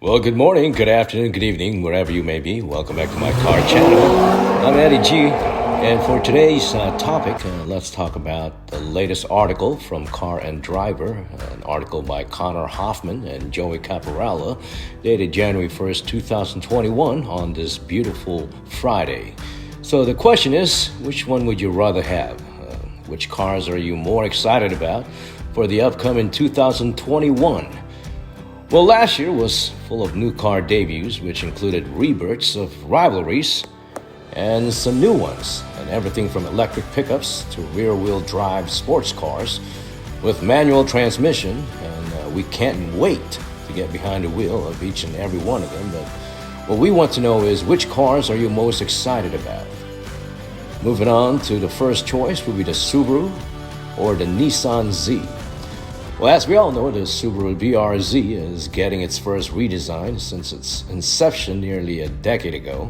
Well, good morning, good afternoon, good evening, wherever you may be. Welcome back to my car channel. I'm Eddie G, and for today's topic, let's talk about the latest article from Car and Driver, an article by Connor Hoffman and Joey Caparella, dated January 1st, 2021, on this beautiful Friday. So the question is, which one would you rather have? Which cars are you more excited about for the upcoming 2021? Well, last year was full of new car debuts, which included rebirths of rivalries and some new ones, and everything from electric pickups to rear-wheel drive sports cars with manual transmission, and we can't wait to get behind the wheel of each and every one of them. But what we want to know is, which cars are you most excited about? Moving on to the first choice will be the Subaru or the Nissan Z. Well, as we all know, the Subaru BRZ is getting its first redesign since its inception nearly a decade ago,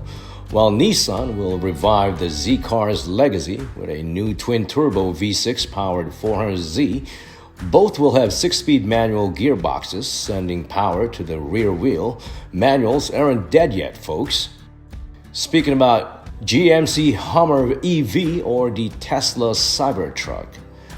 while Nissan will revive the Z car's legacy with a new twin-turbo V6 powered 400Z. Both will have 6-speed manual gearboxes, sending power to the rear wheel. Manuals aren't dead yet, folks. Speaking about GMC Hummer EV or the Tesla Cybertruck.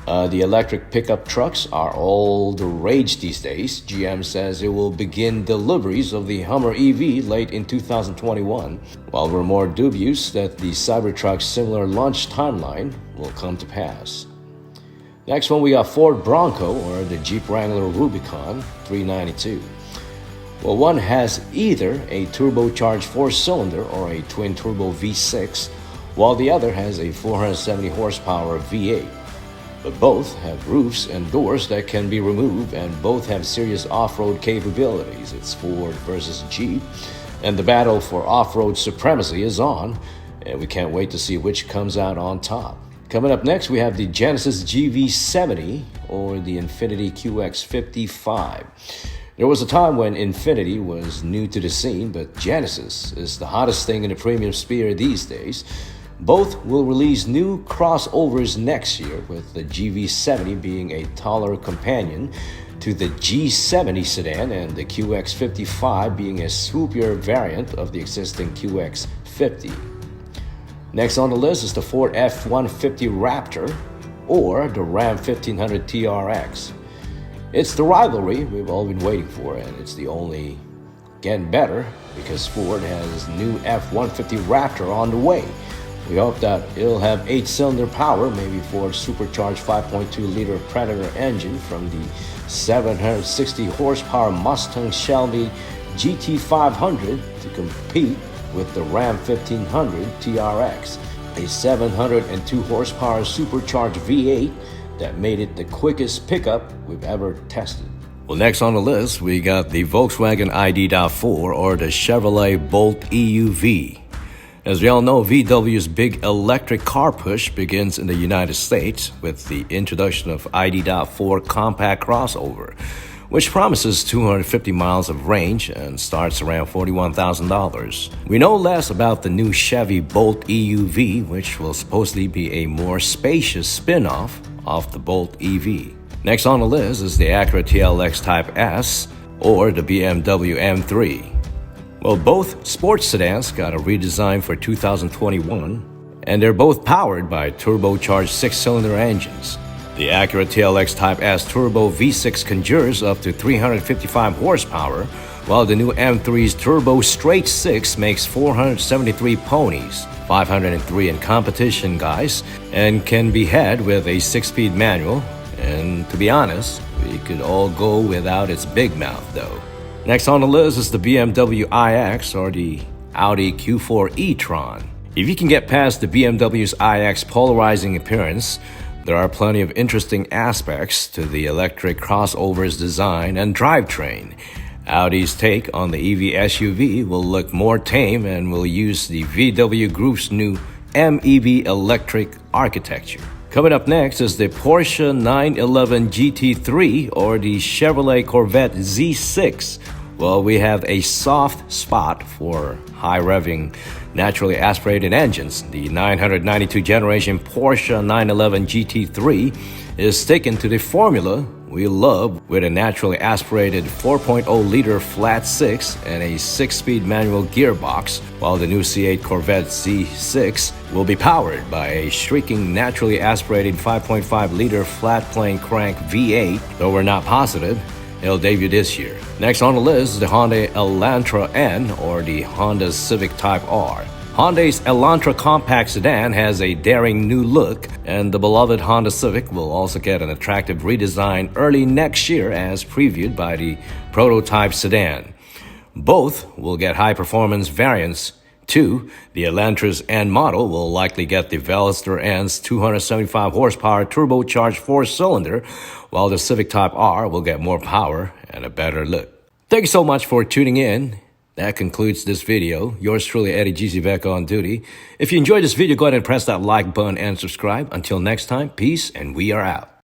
The electric pickup trucks are all the rage these days. GM says it will begin deliveries of the Hummer EV late in 2021, while we're more dubious that the Cybertruck's similar launch timeline will come to pass. Next one, we got Ford Bronco or the Jeep Wrangler Rubicon 392. Well, one has either a turbocharged 4-cylinder or a twin-turbo V6, while the other has a 470 horsepower V8. But both have roofs and doors that can be removed, and both have serious off-road capabilities. It's Ford versus Jeep, and the battle for off-road supremacy is on, and we can't wait to see which comes out on top. Coming up next, we have the Genesis GV70 or the Infiniti QX55. There was a time when Infiniti was new to the scene, but Genesis is the hottest thing in the premium sphere these days. Both will release new crossovers next year, with the GV70 being a taller companion to the G70 sedan and the QX55 being a swoopier variant of the existing QX50. Next on the list is the Ford F-150 Raptor or the Ram 1500 TRX. It's the rivalry we've all been waiting for, and it's the only getting better because Ford has new F-150 Raptor on the way. We hope that it'll have 8-cylinder power, maybe Ford's supercharged 5.2-liter Predator engine from the 760 horsepower Mustang Shelby GT500 to compete with the Ram 1500 TRX, a 702 horsepower supercharged V8 that made it the quickest pickup we've ever tested. Well, next on the list, we got the Volkswagen ID.4 or the Chevrolet Bolt EUV. As we all know, VW's big electric car push begins in the United States with the introduction of ID.4 compact crossover, which promises 250 miles of range and starts around $41,000. We know less about the new Chevy Bolt EUV, which will supposedly be a more spacious spin-off of the Bolt EV. Next on the list is the Acura TLX Type S or the BMW M3. Well, both sports sedans got a redesign for 2021, and they're both powered by turbocharged 6-cylinder engines. The Acura TLX Type S Turbo V6 conjures up to 355 horsepower, while the new M3's Turbo Straight 6 makes 473 ponies, 503 in competition, guys, and can be had with a 6-speed manual. And to be honest, we could all go without its big mouth, though. Next on the list is the BMW iX or the Audi Q4 e-tron. If you can get past the BMW's iX polarizing appearance, there are plenty of interesting aspects to the electric crossover's design and drivetrain. Audi's take on the EV SUV will look more tame and will use the VW Group's new MEV electric architecture. Coming up next is the Porsche 911 GT3 or the Chevrolet Corvette Z6. Well, we have a soft spot for high-revving, naturally aspirated engines. The 992 generation Porsche 911 GT3 is sticking to the formula we love with a naturally aspirated 4.0-liter flat 6 and a 6-speed manual gearbox, while the new C8 Corvette Z6 will be powered by a shrieking naturally aspirated 5.5-liter flat plane crank V8, though we're not positive it'll debut this year. Next on the list is the Hyundai Elantra N, or the Honda Civic Type R. Hyundai's Elantra compact sedan has a daring new look, and the beloved Honda Civic will also get an attractive redesign early next year as previewed by the prototype sedan. Both will get high-performance variants too. The Elantra's N model will likely get the Veloster N's 275 horsepower turbocharged 4-cylinder, while the Civic Type R will get more power and a better look. Thank you so much for tuning in. That concludes this video. Yours truly, Eddie GZ, back on duty. If you enjoyed this video, go ahead and press that like button and subscribe. Until next time, peace, and we are out.